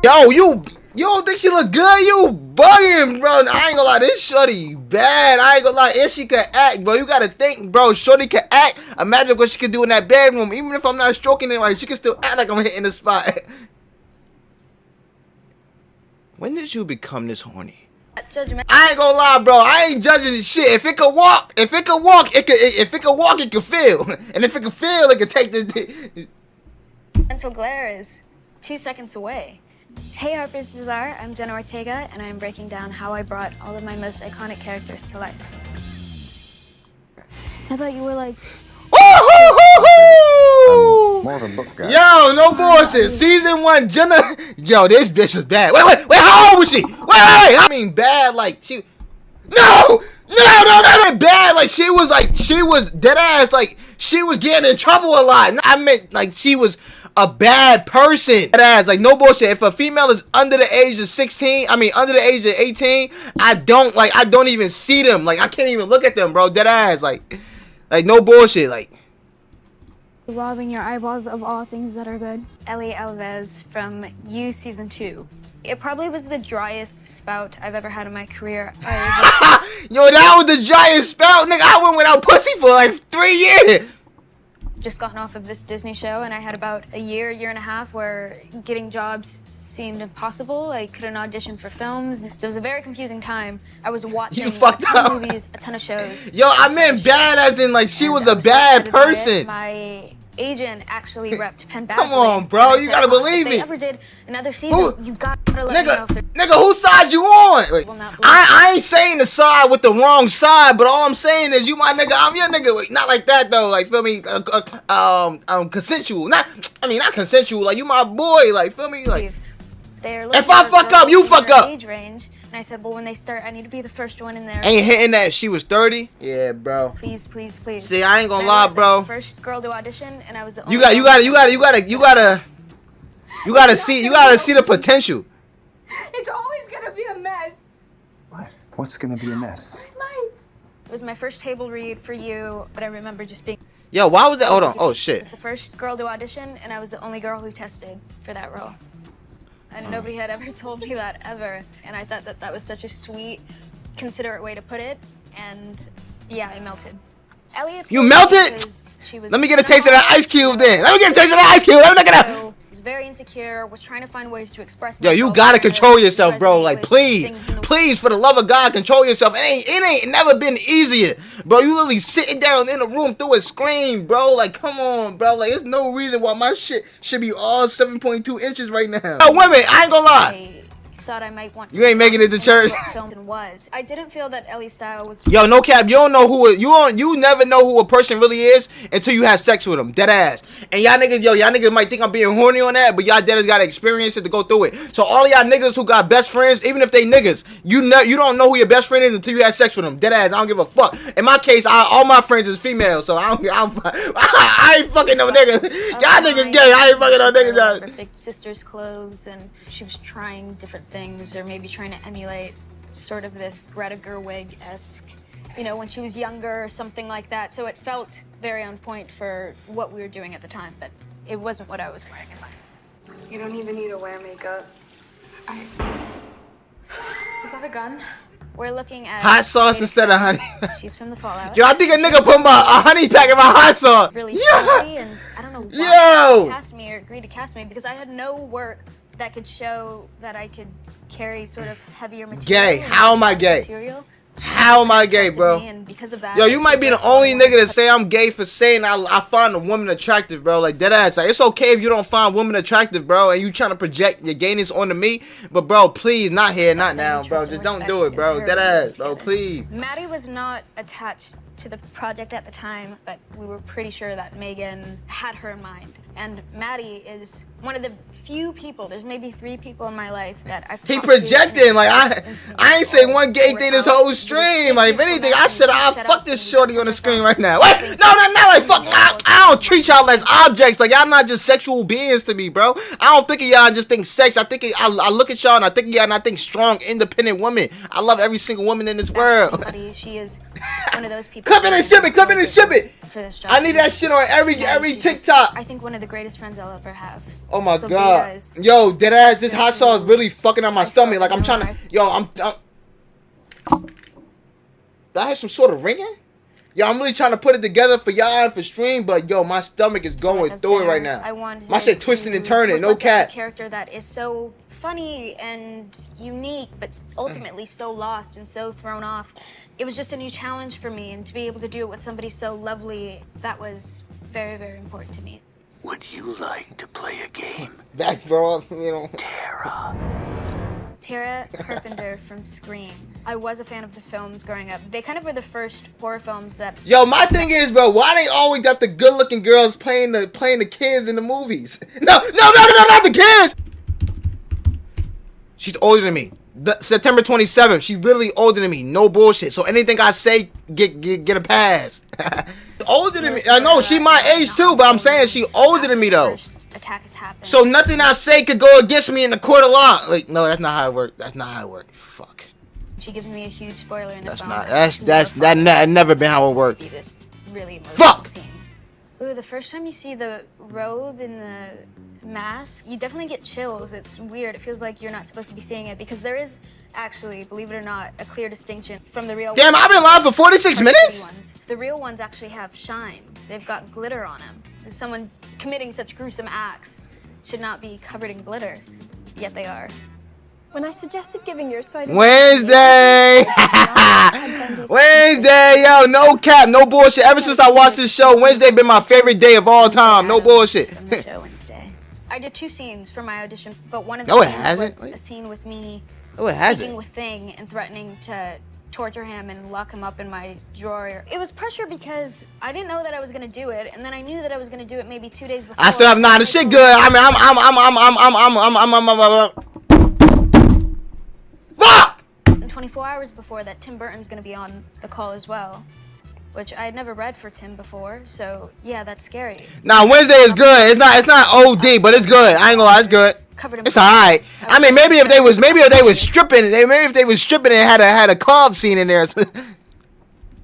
Yo, you don't think she look good? You bugging, bro. I ain't gonna lie, this shorty bad. I ain't gonna lie, if she can act, bro. You gotta think, bro. Shorty can act. Imagine what she can do in that bedroom. Even if I'm not stroking it, like, she can still act like I'm hitting the spot. When did you become this horny? I ain't gonna lie, bro. I ain't judging shit. If it could walk, it could feel. And if it could feel, it could take the Mental glare is 2 seconds away. Hey Harper's Bazaar, I'm Jenna Ortega, and I'm breaking down how I brought all of my most iconic characters to life. I thought you were like... More of a book guy. Yo, no bullshit. Season 1, Jenna. Yo, this bitch is bad. Wait, how old was she? Wait. I mean, bad like she... No, bad like she was dead ass, like she was getting in trouble a lot. I meant like she was a bad person. Dead ass, like no bullshit. If a female is under the age of 16, under the age of 18, I don't even see them. Like I can't even look at them, bro. Dead ass, like no bullshit, like. Robbing your eyeballs of all things that are good. Ellie Alves from You Season 2. It probably was the driest spout I've ever had in my career. Yo, that was the driest spout, nigga. I went without pussy for like 3 years. Just gotten off of this Disney show, and I had about a year and a half where getting jobs seemed impossible. I couldn't audition for films, so it was a very confusing time. I was watching a ton of movies, a ton of shows. Yo, I meant bad as in like she was a bad person. My agent actually repped Penn Badgley. Come on, bro, you gotta believe me. If they ever did another season, you gotta let me know. Nigga, whose side you on? Wait, I ain't saying the side with the wrong side, but all I'm saying is you my nigga, I'm your nigga. Wait, not like that though. Like feel me? Consensual. Not consensual. Like you my boy. Like feel me? Like if I fuck up, you fuck up. Age range. And I said, well, when they start, I need to be the first one in there. Ain't hitting that. She was 30. Yeah, bro. Please. See, I ain't gonna lie, bro. I was the first girl to audition, and I was the only. You gotta see the potential. It's always gonna be a mess. What? What's gonna be a mess? It was my first table read for You, but I remember just being. Yo, why was that? Hold on. Oh shit. I was the first girl to audition, and I was the only girl who tested for that role. And nobody had ever told me that ever. And I thought that was such a sweet, considerate way to put it. And yeah, I melted. Elliot. You melted? Let me get a taste of that ice cube then. Let me get a taste of that ice cube. Let me look at that. I was very insecure, was trying to find ways to express myself. Yo, you gotta control yourself, bro. Like, please, for the love of God, control yourself. It ain't never been easier, bro. You literally sitting down in a room through a screen, bro. Like, come on, bro. Like, there's no reason why my shit should be all 7.2 inches right now. Yo, women, I ain't gonna lie. Thought I might want to. You ain't making it to church. I didn't feel that Ellie style was. Yo, no cap. You don't know you never know who a person really is until you have sex with them. Dead ass. And y'all niggas might think I'm being horny on that, but y'all dead ass gotta experience it to go through it. So all y'all niggas who got best friends, even if they niggas, you don't know who your best friend is until you have sex with them. Dead ass. I don't give a fuck. In my case, all my friends is female, so I ain't fucking no niggas. Y'all niggas gay. I ain't fucking no niggas. Her big sister's clothes, and she was trying different things, or maybe trying to emulate sort of this Greta Gerwig-esque, when she was younger or something like that. So it felt very on point for what we were doing at the time, but it wasn't what I was wearing in mind. You don't even need to wear makeup. Is that a gun? We're looking at hot sauce instead of honey. She's from the Fallout. Yo, I think a nigga put a honey pack in my hot sauce. Really silly, and I don't know why they cast me or agreed to cast me, because I had no work that could show that I could carry sort of heavier material. Gay? How am I gay? How am I gay, bro? And because of that, yo, you might be the only nigga to say I'm gay for saying I find a woman attractive, bro. Like, dead ass. Like, it's okay if you don't find women attractive, bro, and you trying to project your gayness onto me. But, bro, please, not here, not now, bro. Just don't do it, bro. Dead ass, bro, please. Maddie was not attached to the project at the time, but we were pretty sure that Megan had her in mind. And Maddie is one of the few people, there's maybe 3 people in my life that I've talked to. He projecting, like, I ain't saying one gay thing this whole stream. Like, if anything, I said I'll fuck this shorty on the screen right now. Wait, no, not like fuck. I don't treat y'all as objects. Like, y'all not just sexual beings to me, bro. I don't think of y'all and just think sex. I think I look at y'all and I think of y'all and I think strong, independent women. I love every single woman in this world. She is one of those people. Clip it and ship it. Clip it and ship it. For this job. I need that shit on every TikTok. I think one of the greatest friends I'll ever have. Oh my god. Yo, deadass, this hot sauce really fucking on my stomach. Like I'm trying to. Yo, I'm. Did I have some sort of ringing? Yo, I'm really trying to put it together for y'all and for stream, but yo, my stomach is going through it right now. My shit twisting and turning, no cap. A character that is so funny and unique, but ultimately so lost and so thrown off. It was just a new challenge for me, and to be able to do it with somebody so lovely, that was very, very important to me. Would you like to play a game? Back, bro, you know. Tara Carpenter from Scream. I was a fan of the films growing up. They kind of were the first horror films that... Yo, my thing is, bro, why they always got the good-looking girls playing the kids in the movies? No, not the kids! She's older than me. September 27th, she's literally older than me. No bullshit. So anything I say, get a pass. Older than me. I know, she my age too, but I'm saying she older than me, though. Attack has happened. So nothing I say could go against me in the court of law. Like, no, that's not how it works. That's not how it works. Fuck. She gives me a huge spoiler in the phone. That never been how it worked. Really fuck. Scene. Ooh, the first time you see the robe and the mask, you definitely get chills. It's weird. It feels like you're not supposed to be seeing it because there is actually, believe it or not, a clear distinction from the real. Damn, I've been live for 46 minutes. The real ones actually have shine. They've got glitter on them. Someone committing such gruesome acts should not be covered in glitter, yet they are. When I suggested giving your side Wednesday, Wednesday, yo, no cap, no bullshit. Ever since I watched this show, Wednesday been my favorite day of all time. No bullshit. From the show Wednesday. I did 2 scenes for my audition, but one of the scenes was a scene with me speaking with Thing and threatening to torture him and lock him up in my drawer. It was pressure because I didn't know that I was gonna do it, and then I knew that I was gonna do it maybe 2 days before. I still have the shit good. I mean, fuck! And 24 hours before that, Tim Burton's gonna be on the call as well, which I had never read for Tim before. So yeah, that's scary. Nah, Wednesday is good. It's not OD, but it's good. I ain't gonna lie, it's good. It's alright. I mean, maybe if they was stripping, if they was stripping and had a club scene in there.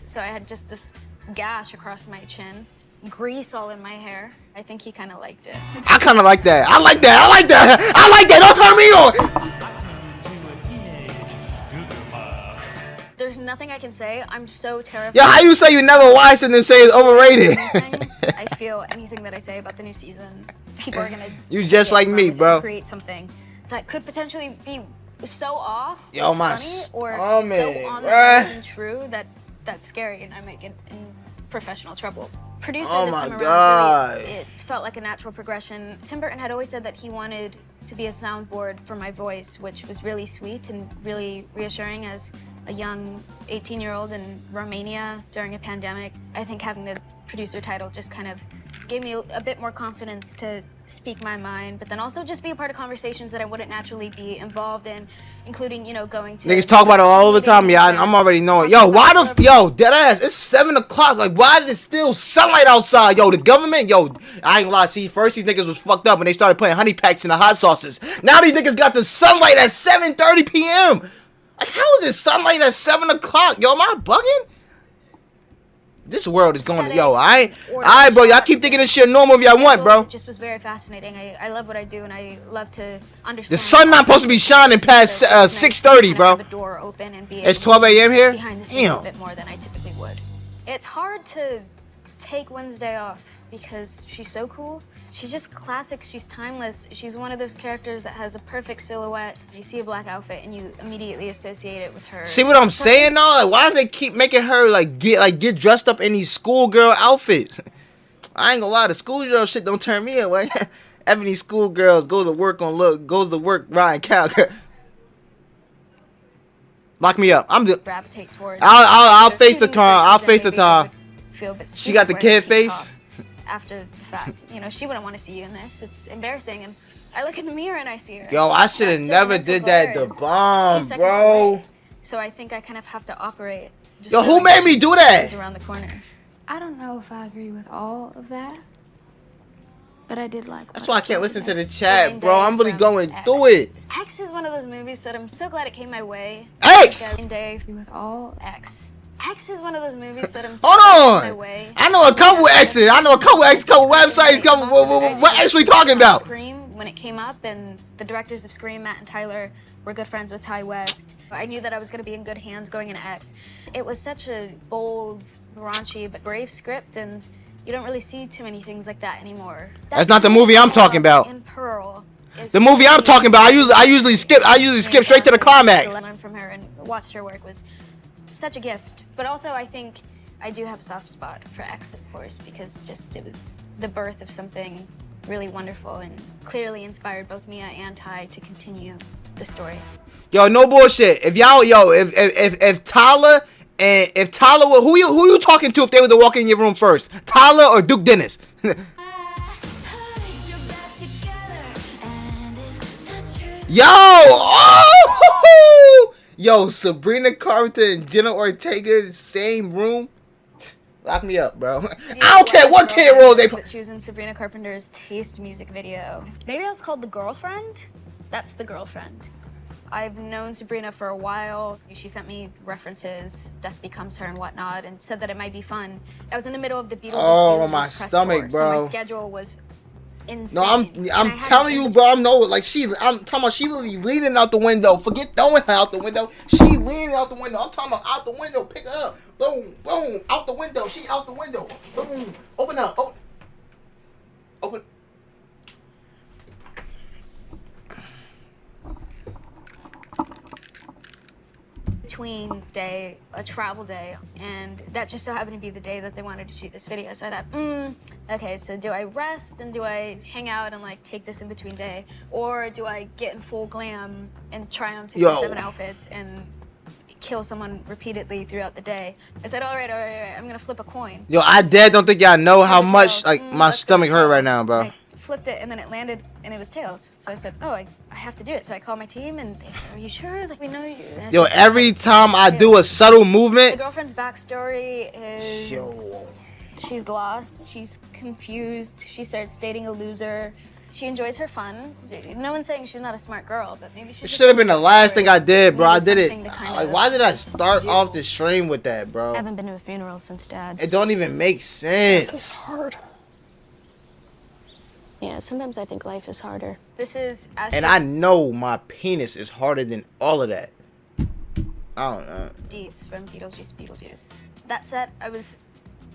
So I had just this gash across my chin, grease all in my hair. I think he kind of liked it. I kind of like that. I like that. Don't turn me on. There's nothing I can say. I'm so terrified. Yeah, how you say you never watched it and say it's overrated? I feel anything that I say about the new season, people are gonna. You just like me, bro. Create something that could potentially be so off. Yo, my funny, or so on the nose and true that that's scary, and I might get in professional trouble. Producer this time around, really, it felt like a natural progression. Tim Burton had always said that he wanted to be a soundboard for my voice, which was really sweet and really reassuring as a young 18-year-old in Romania during a pandemic. I think having the producer title just kind of gave me a bit more confidence to speak my mind, but then also just be a part of conversations that I wouldn't naturally be involved in, including, you know, going to... Niggas talk about it all the time. Yeah, I'm already knowing. Yo, why deadass, it's 7 o'clock. Like, why is it still sunlight outside? Yo, the government, yo, I ain't gonna lie. See, first these niggas was fucked up when they started putting honey packs in the hot sauces. Now these niggas got the sunlight at 7:30 p.m. Like, how is it sunlight at 7 o'clock? Yo, am I bugging? This world is going to, yo, alright, bro, y'all keep thinking this shit normal if y'all want, bro. It just was very fascinating. I love what I do, and I love to understand. The sun not supposed to be shining past 6:30, bro. The door open and be it's 12 a.m. here? Behind the scenes a bit more than I typically would. It's hard to take Wednesday off because she's so cool. She's just classic. She's timeless. She's one of those characters that has a perfect silhouette. You see a black outfit and you immediately associate it with her. See what I'm saying, though? Like, why do they keep making her get dressed up in these schoolgirl outfits? I ain't gonna lie, the schoolgirl shit don't turn me away. Ebony schoolgirls goes to work riding cow. Lock me up. Gravitate towards. I'll face the car. I'll face the time. She got the kid face. After the fact, you know, she wouldn't want to see you in this. It's embarrassing, and I look in the mirror and I see her. Yo, I should have never did that. The bomb, bro. So I think I kind of have to operate. Yo, who made me do that? Around the corner. I don't know if I agree with all of that, but I did like. That's why I can't listen to the chat, bro. I'm really going through it. X is one of those movies that I'm so glad it came my way. X. Day with all X. X is one of those movies that I'm Hold my on. way. I know a couple X's. I know a couple X, couple websites. Couple. What X we talking about? Scream when it came up, and the directors of Scream, Matt and Tyler, were good friends with Ty West. I knew that I was going to be in good hands going into X. It was such a bold, raunchy, but brave script, and you don't really see too many things like that anymore. That's not the movie I'm talking about. In Pearl. The movie I'm talking about, I usually skip straight to the climax. To learn from her and watch her work was such a gift. But also, I think I do have a soft spot for X, of course, because it was the birth of something really wonderful and clearly inspired both Mia and Ty to continue the story. Yo, no bullshit. If y'all, if Tyler who you talking to if they were to walk in your room first? Tyler or Duke Dennis? Yo, oh, yo, Sabrina Carpenter and Jenna Ortega, same room. Lock me up, bro. I don't care what kid role they play. She was in Sabrina Carpenter's Taste music video. Maybe I was called The Girlfriend? That's The Girlfriend. I've known Sabrina for a while. She sent me references, Death Becomes Her and whatnot, and said that it might be fun. I was in the middle of the Beatles' my press stomach, tour, bro. So my schedule was insane. No, I'm telling you, bro. I'm talking about she literally leaning out the window. Forget throwing her out the window. She leaning out the window. I'm talking about out the window. Pick her up. Boom, boom, out the window. She out the window. Boom, open up. Open. Between day, a travel day, and that just so happened to be the day that they wanted to shoot this video. So I thought, okay, so do I rest and do I hang out and like take this in between day, or do I get in full glam and try on 6 or 7 outfits and kill someone repeatedly throughout the day? I said, all right, I'm gonna flip a coin. Yo, I don't think y'all know how much like my stomach hurt right now, bro. I flipped it and then it landed and it was tails. So I said, oh, I have to do it. So I called my team and they said, are you sure? Like, we know you. Yo, every time I do a subtle movement. The girlfriend's backstory is she's lost, she's confused, she starts dating a loser. She enjoys her fun. No one's saying she's not a smart girl, but maybe she should have been the last thing I did, bro. I did it. Like, why did I start off the stream with that, bro? I haven't been to a funeral since Dad's. It don't even make sense. It's hard. Yeah, sometimes I think life is harder. This is and I know my penis is harder than all of that. I don't know. Deets from Beetlejuice. That said, I was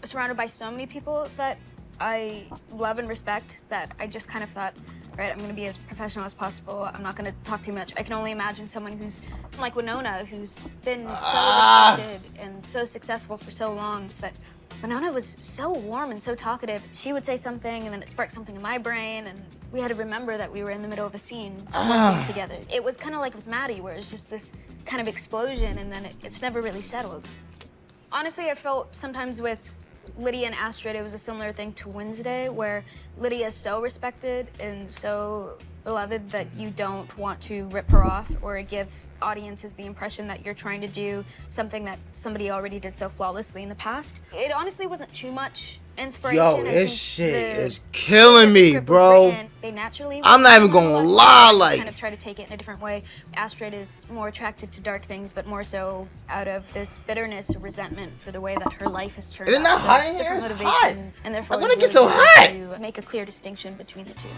surrounded by so many people that I love and respect that I just kind of thought, right, I'm gonna be as professional as possible. I'm not gonna talk too much. I can only imagine someone who's like Winona, who's been so respected and so successful for so long, but Winona was so warm and so talkative. She would say something and then it sparked something in my brain, and we had to remember that we were in the middle of a scene working together. It was kind of like with Maddie, where it's just this kind of explosion and then it's never really settled. Honestly, I felt sometimes with Lydia and Astrid, it was a similar thing to Wednesday, where Lydia is so respected and so beloved that you don't want to rip her off or give audiences the impression that you're trying to do something that somebody already did so flawlessly in the past. It honestly wasn't too much inspiration. Yo, this shit is killing me, bro. They naturally I'm not even gonna lie, like kind of try to take it in a different way. Astrid is more attracted to dark things, but more so out of this bitterness or resentment for the way that her life has turned out. Isn't that so hot it's in here? different It's motivation, hot. and therefore When it it's gets so really hot, easy to make a clear distinction between the two.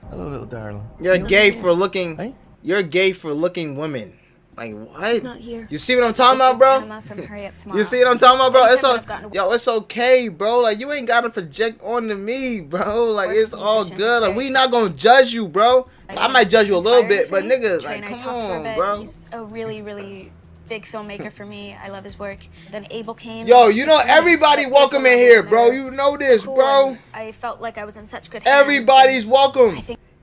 Hello, little darling. You're gay for looking. Hey? You're gay for looking women. Like what? Not here. You see what I'm talking This about, is bro? Emma from Hurry Up Tomorrow. You see what I'm talking about, bro? It's Anytime all, that I've gotten to yo, it's okay, bro. Like you ain't gotta project onto me, bro. Like it's all good. Like we not gonna judge you, bro. I might judge you a little bit, but nigga, like come on, bro. He's a really, really big filmmaker for me. I love his work. Then Abel came. Yo, you know everybody welcome in here, bro. You know this, bro. I felt like I was in such good hands. Everybody's welcome.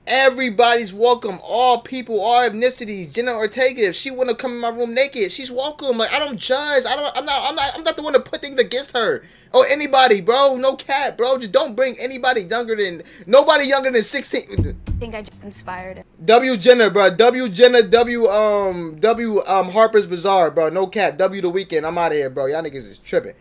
Everybody's welcome. All people, all ethnicities. Jenna Ortega, if she wanna come in my room naked, she's welcome. Like I don't judge. I'm not the one to put things against her or anybody, bro. No cat, bro. Just don't bring anybody younger than 16. I think I just inspired it. W Jenna, bro. W Jenna. W Harper's Bazaar, bro. No cat. W The Weekend. I'm out of here, bro. Y'all niggas is tripping.